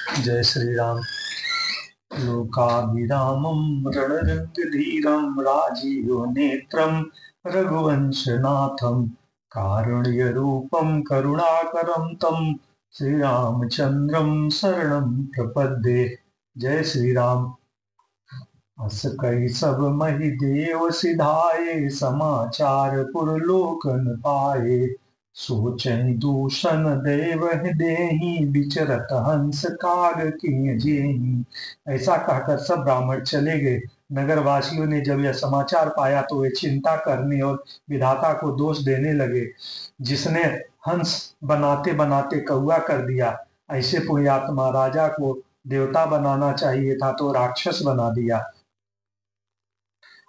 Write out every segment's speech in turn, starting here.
जय श्री राम। लोकाभिरामं रणरङ्गधीरं राजीव नेत्रं रघुवंशनाथं कारुण्यरूपं करुणाकरं तं श्रीरामचन्द्रं शरणं प्रपद्ये। जय श्री राम। अस कई सब महि देव सिधाए समाचार पुर लोकन पाए सोचहि दूषण देव देहि विचरत हंस काग किए जेहि। ऐसा कहकर सब ब्राह्मण चले गए। नगर वासियों ने जब यह समाचार पाया तो वे चिंता करने और विधाता को दोष देने लगे। जिसने हंस बनाते बनाते कौआ कर दिया, ऐसे पुण्यात्मा राजा को देवता बनाना चाहिए था तो राक्षस बना दिया।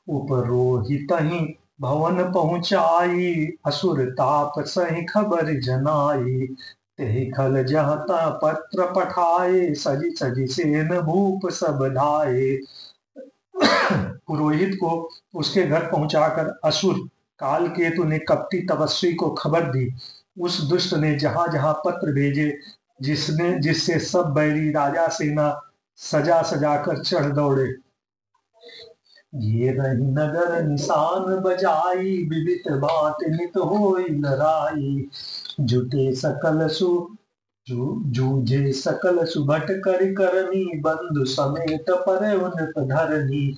उपरोहितहि भवन पहुँचाई असुर ताप सहि खबर जनाई। तेहि खल जहाँ तहाँ पत्र पठाए सजी सजी सेन भूप सब धाये। पुरोहित को उसके घर पहुंचाकर असुर काल केतु ने कपटी तपस्वी को खबर दी। उस दुष्ट ने जहां जहां पत्र भेजे जिससे सब बैरी राजा सेना सजा सजा कर चढ़ दौड़े। ये रही नगर निशान बजाई विविध बात नित होई लड़ाई। जुटे सकल सु जूझे सकल सुभट करनी बंधु समेत पर उन धरनी।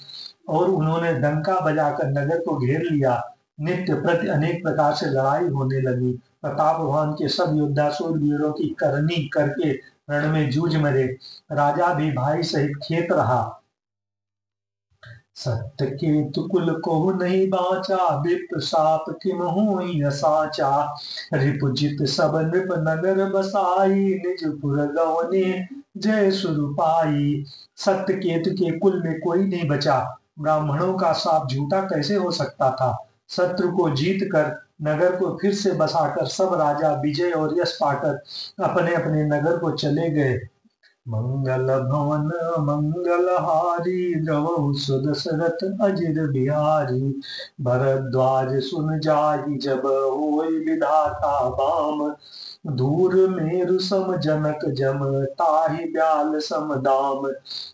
और उन्होंने डंका बजाकर नगर को घेर लिया। नित्य प्रति अनेक प्रकार से लड़ाई होने लगी। प्रतापवान के सब योद्धा शूरवीरों की करनी करके रण में जूझ मरे। राजा भी भाई सहित खेत रहा। सत्य केतु कुल को नहीं बाचा विप्र साप किम हुई साचा। रिपुजित सब नृप नगर बसाई निज पुर गवने जय सुरपाई। सत्य केतु के कुल में कोई नहीं बचा। ब्राह्मणों का साप झूठा कैसे हो सकता था। शत्रु को जीत कर नगर को फिर से बसाकर सब राजा विजय और यश पाकर अपने अपने नगर को चले गए। मंगल भवन मंगलहारी द्रवहु सुदशरथ अजिर बिहारी। भरद्वाज सुन जाहि जब होय विधाता बाम। दूर मेरु सम जनक जम ताहि ब्याल सम दाम।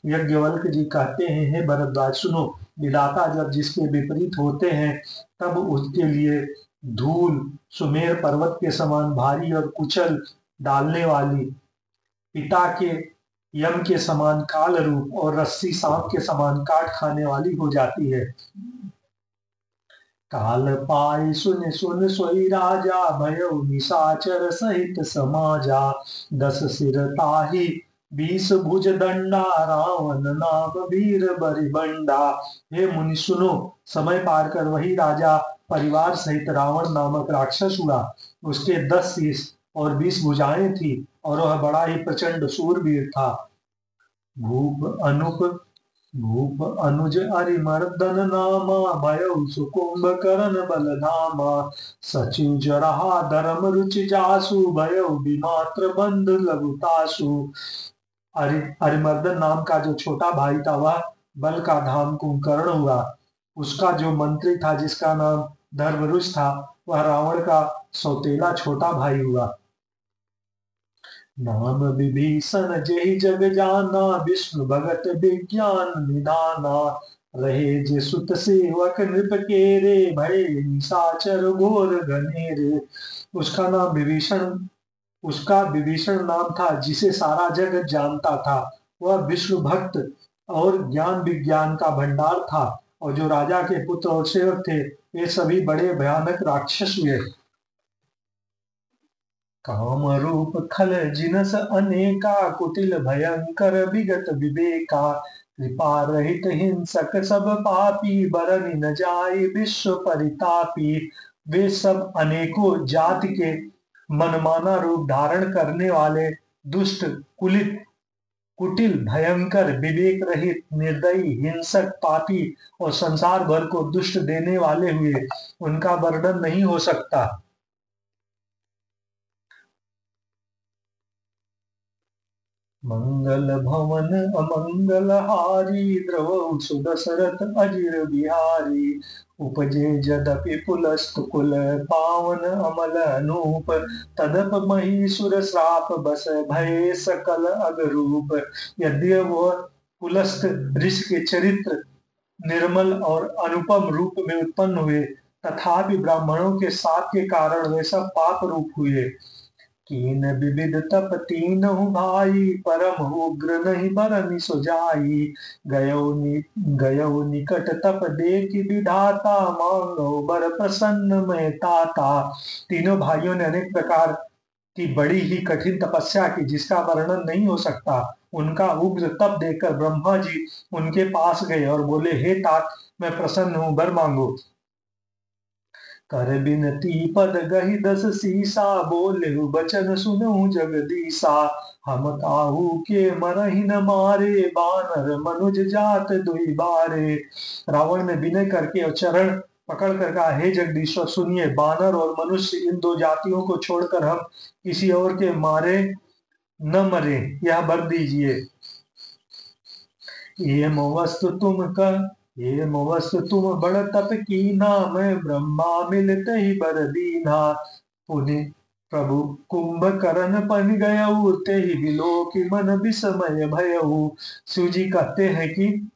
यज्ञवल्क जी कहते हैं, हे भरद्वाज सुनो, विधाता जब जिसके विपरीत होते हैं तब उसके लिए धूल सुमेर पर्वत के समान भारी और कुचल डालने वाली, पिता के यम के समान काल रूप और रस्सी सांप के समान काट खाने वाली हो जाती है। काल पाई सुन सुन सोई राजा भयउ निशाचर सहित समाजा। 10 सिर ताहि 20 भुज दंडा रावण नाम वीर बरिबंडा। हे मुनि सुनो, समय पार कर वही राजा परिवार सहित रावण नामक राक्षस हुआ। उसके 10 शीश और 20 भुजाएं थी और वह बड़ा ही प्रचंड शूरवीर था। भूप अनुज अरिमर्दन नामा भयउ सुकुंभकर्ण बलधामा। सचिव जरहा धर्म रुचि जासु भयउ विमात्र बंध लघुतासु। अरिमर्दन नाम का जो छोटा भाई था वह बल का धाम कुंभकर्ण हुआ। उसका जो मंत्री था जिसका नाम धर्मरुच था वह रावण का सौतेला छोटा भाई हुआ। नाम विभीषण जेहि जग जाना विष्णु भगत विज्ञान निधाना। रहे जे सुत सेवक नृप केरे भय निशाचर घोर घनेरे। उसका विभीषण नाम था जिसे सारा जगत जानता था। वह विष्णु भक्त और ज्ञान विज्ञान का भंडार था। और जो राजा के पुत्र और सेवक थे वे सभी बड़े भयानक राक्षस हुए। काम रूप खल जिनस अनेका कुटिल भयंकर विगत विवेका। कृपा रहित हिंसक सब पापी बरनि न जाय विश्व परितापी। वे सब अनेकों जाति के मनमाना रूप धारण करने वाले दुष्ट, कुलित, कुटिल, भयंकर, विवेक रहित, निर्दयी, हिंसक, पापी और संसार भर को दुष्ट देने वाले हुए। उनका वर्णन नहीं हो सकता। मंगल भवन अमंगल हारी, द्रवौ सुदशरथ अजिर बिहारी। उपजे जदपि पुलस्त कुल, पावन अमल अनूप। तदप महीसुर श्राप बस, भय सकल अगरूप। यद्य वह पुलस्त ऋषि के चरित्र निर्मल और अनुपम रूप में उत्पन्न हुए, तथापि ब्राह्मणों के शाप के कारण वे सब पाप रूप हुए। कीन विविध तप तीनहु भाई, परम उग्र नहीं बरनि सुजाई। गयो निकट तप देखि विधाता, मांगो बर प्रसन्न मैं ताता। तीनों भाइयों ने अनेक प्रकार की बड़ी ही कठिन तपस्या की, जिसका वर्णन नहीं हो सकता। उनका उग्र तप देखकर ब्रह्मा जी उनके पास गए और बोले, हे तात, मैं प्रसन्न हूँ, वर मांगो। कर बिनती पद गहि दस सीसा, बोले बचन सुनहु जगदीसा। हम काहू के मरहि न मारे, बानर मनुज जात दुई बारे। रावण ने विनय करके और चरण पकड़ कर कहा, हे जगदीश्वर सुनिए, बानर और मनुष्य इन दो जातियों को छोड़कर हम किसी और के मारे न मरे, यह वर दीजिए। ये वस्तु तुम कर, ये वस्तु तुम बड़ तप कीना, मैं ब्रह्मा मिलते ही बर दीना। पुनि प्रभु कुंभकर्ण पन गयऊ, ते ही विलोकि मन विस्मय भयऊ। शिव जी कहते हैं कि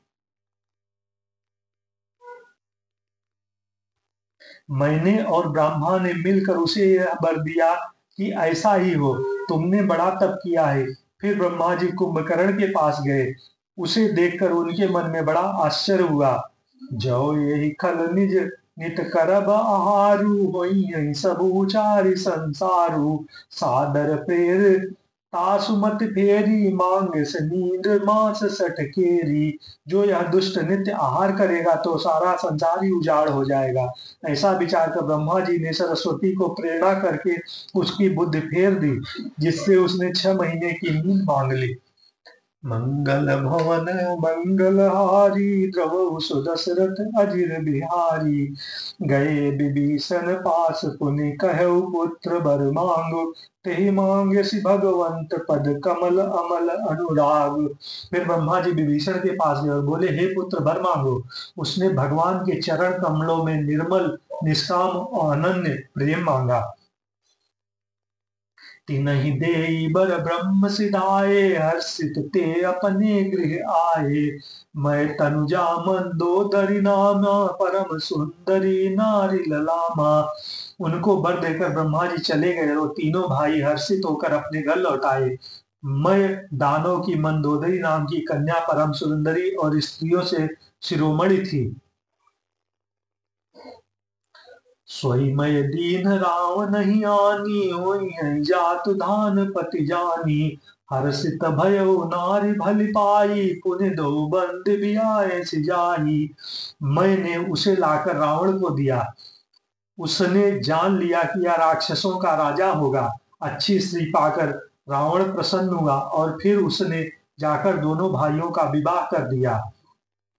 मैंने और ब्रह्मा ने मिलकर उसे यह वर दिया कि ऐसा ही हो, तुमने बड़ा तप किया है। फिर ब्रह्मा जी कुंभकर्ण के पास गए। उसे देखकर उनके मन में बड़ा आश्चर्य हुआ। जो यही खल निज नित करब आहारू, होई सब उचारि संसारू। सादर प्रेर तासुमत फेरी, मांग से नींद मास सट केरी। जो यह दुष्ट नित्य आहार करेगा तो सारा संसार ही उजाड़ हो जाएगा। ऐसा विचार कर ब्रह्मा जी ने सरस्वती को प्रेरणा करके उसकी बुद्धि फेर दी, जिससे उसने 6 महीने की नींद मांग ली। मंगल भवन मंगल हारी, द्रवहु सुदशरथ अजिर बिहारी। गए विभीषण पास, पुनि कहु पुत्र वर मांगो। तेहि मांगे सि भगवंत, पद कमल अमल अनुराग। फिर ब्रह्मा जी विभीषण के पास गए और बोले, हे पुत्र वर मांगो। उसने भगवान के चरण कमलों में निर्मल निष्काम और अनन्य प्रेम मांगा। तिनहि देई बर ब्रह्म सिधाए, हर्षित ते अपने गृह आए। मैं तनुजा मंदोदरी नामा, परम सुंदरी नारी ललामा। उनको वर देकर ब्रह्मा जी चले गए और तीनों भाई हर्षित होकर अपने घर लौट आए। मैं दानव की मंदोदरी नाम की कन्या परम सुंदरी और स्त्रियों से शिरोमणि थी। सोई मय दीन राव नहीं आनी, होई जात धान पति जानी। हर्षित भयो नारी भली पाई, पुनि दो बंद बियाए सिजाई। मैंने उसे लाकर रावण को दिया। उसने जान लिया कि यह राक्षसों का राजा होगा। अच्छी स्त्री पाकर रावण प्रसन्न हुआ और फिर उसने जाकर दोनों भाइयों का विवाह कर दिया।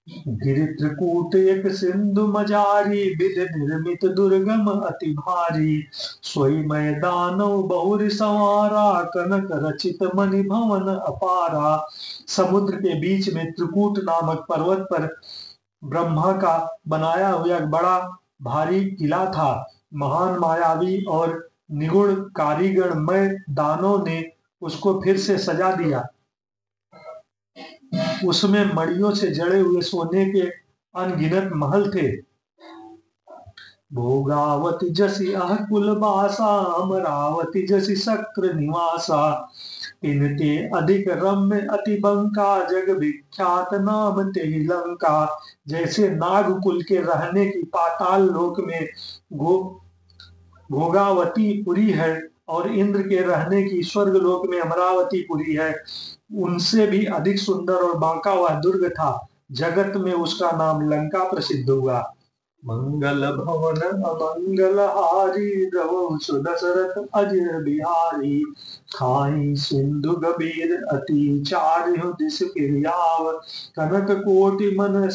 गिरि त्रिकूट एक सिंधु मजारी, विधि निर्मित दुर्गम अति भारी। सोई मैदानव बहुरि संवारा, कनक रचित मणि भवन अपारा। समुद्र के बीच में त्रिकूट नामक पर्वत पर ब्रह्मा का बनाया हुआ एक बड़ा भारी किला था। महान मायावी और निगुण कारीगर मय दानों ने उसको फिर से सजा दिया। उसमें मड़ियों से जड़े हुए सोने के अनगिनत महल थे। भोगावती जसी अह कुलबासा, अमरावती जसी शक्र निवासा। इनते अधिक रम्य अति बंका, जग विख्यात नाम ते लंका। जैसे नागकुल के रहने की पाताल लोक में भोगावती पुरी है और इंद्र के रहने की स्वर्ग लोक में अमरावती पुरी है, उनसे भी अधिक सुंदर और बांका वह दुर्ग था। जगत में उसका नाम लंका प्रसिद्ध हुआ। मंगल भवन अमंगल हारी, द्रवहु सुदशरथ अजिर बिहारी। खाई सिंधु गभीर अति, चारिहु दिस किरियाव। कनक कोटि मन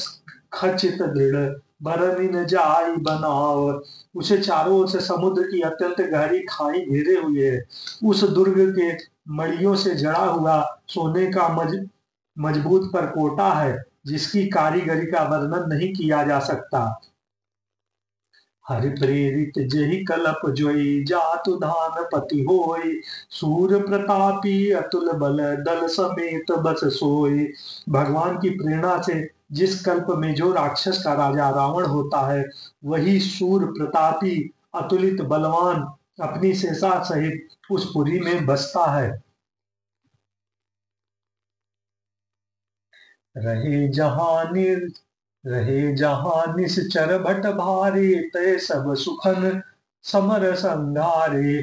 खचित दृढ़, बरनि न जाई बनाव। उसे चारों ओर से समुद्र की अत्यंत गहरी खाई घेरे हुए है। उस दुर्ग के मड़ियों से जड़ा हुआ सोने का मजबूत परकोटा है, जिसकी कारीगरी का वर्णन नहीं किया जा सकता। हरि प्रेरित जेहि कलप जोई, जातु धान पति होई, सूर प्रतापी अतुल बल, दल समेत बस सोई। भगवान की प्रेरणा से जिस कल्प में जो राक्षस का राजा रावण होता है, वही सूर प्रतापी अतुलित बलवान अपनी सेना सहित उस पुरी में बसता है। रहे जहानिर रहे जहाँ निश्चर भट भारे, तय सब सुखन समर संगारे।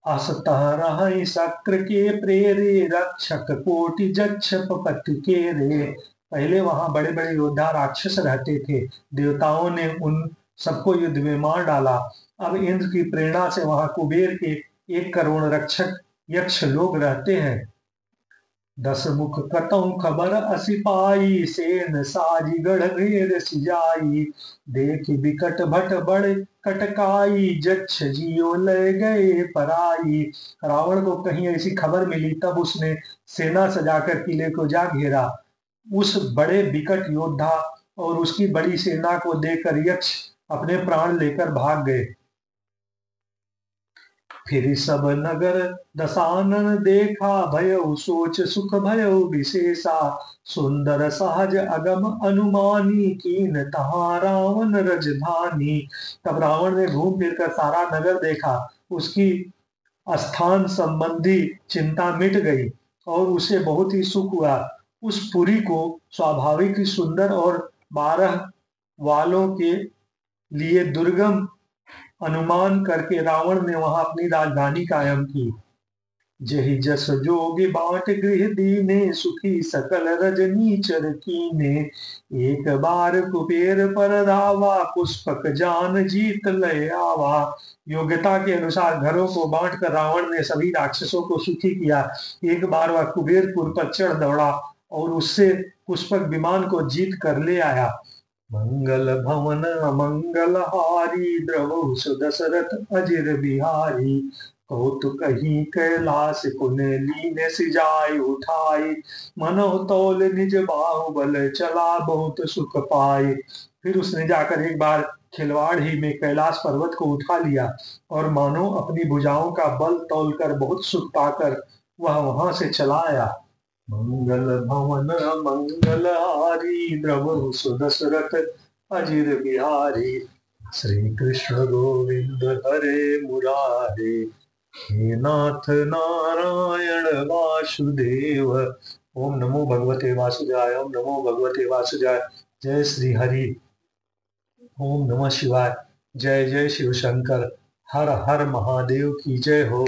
असतः रहै शक्र के प्रेरे, रक्षक कोटि जक्ष पपति के रे। पहले वहां बड़े बड़े योद्धा राक्षस रहते थे, देवताओं ने उन सबको युद्ध में मार डाला। अब इंद्र की प्रेरणा से वहां कुबेर के 1 करोड़ रक्षक यक्ष लोग रहते हैं। 10 मुख कतौ खबर असि पाई, सेन साजी गढ़ घेर सिजाई। देख बिकट भट बड़े कटकाई, जक्ष जियो ले गए पराई। रावण को कहीं ऐसी खबर मिली, तब उसने सेना सजाकर किले को जा घेरा। उस बड़े बिकट योद्धा और उसकी बड़ी सेना को देखकर यक्ष अपने प्राण लेकर भाग गए। फिर सब नगर दसानन देखा, भयउ सोच सुख भयउ विशेषा। सुंदर सहज अगम अनुमानी, कीन तहाँ रावण रजधानी। तब रावण ने घूम फिर कर सारा नगर देखा, उसकी स्थान संबंधी चिंता मिट गई और उसे बहुत ही सुख हुआ। उस पुरी को स्वाभाविक ही सुंदर और 12 वालों के लिए दुर्गम अनुमान करके रावण ने वहां अपनी राजधानी कायम की। जहि जस जोगी बाट गृह दीने, सुखी सकल रजनी चर कीने। एक बार कुबेर पर धावा, पुष्पक जान जीत लय आवा। योग्यता के अनुसार घरों को बांटकर रावण ने सभी राक्षसों को सुखी किया। एक बार वह कुबेरपुर पर चढ़ दौड़ा और उससे पुष्पक विमान को जीत कर ले आया। मंगल भवन मंगल हारी, द्रवहु सुदशरथ अजिर बिहारी। कौतुक ही कैलाश पुने, लीने सिजाय उठाई। मनहु तौल निज बाहुबल, चला बहुत सुख पाए। फिर उसने जाकर एक बार खिलवाड़ ही में कैलाश पर्वत को उठा लिया और मानो अपनी भुजाओं का बल तौलकर बहुत सुख पाकर वह वहां से चला आया। मंगल भवन मंगल हारी, द्रवहु सुदशरथ अजिर बिहारी। श्री कृष्ण गोविंद हरे मुरारे, हे नाथ नारायण वासुदेव। ओम नमो भगवते वासुदेवाय, ओम नमो भगवते वासुदेवाय। जय श्री हरि। ओम नमः शिवाय। जय जय शिव शंकर। हर हर महादेव की जय हो।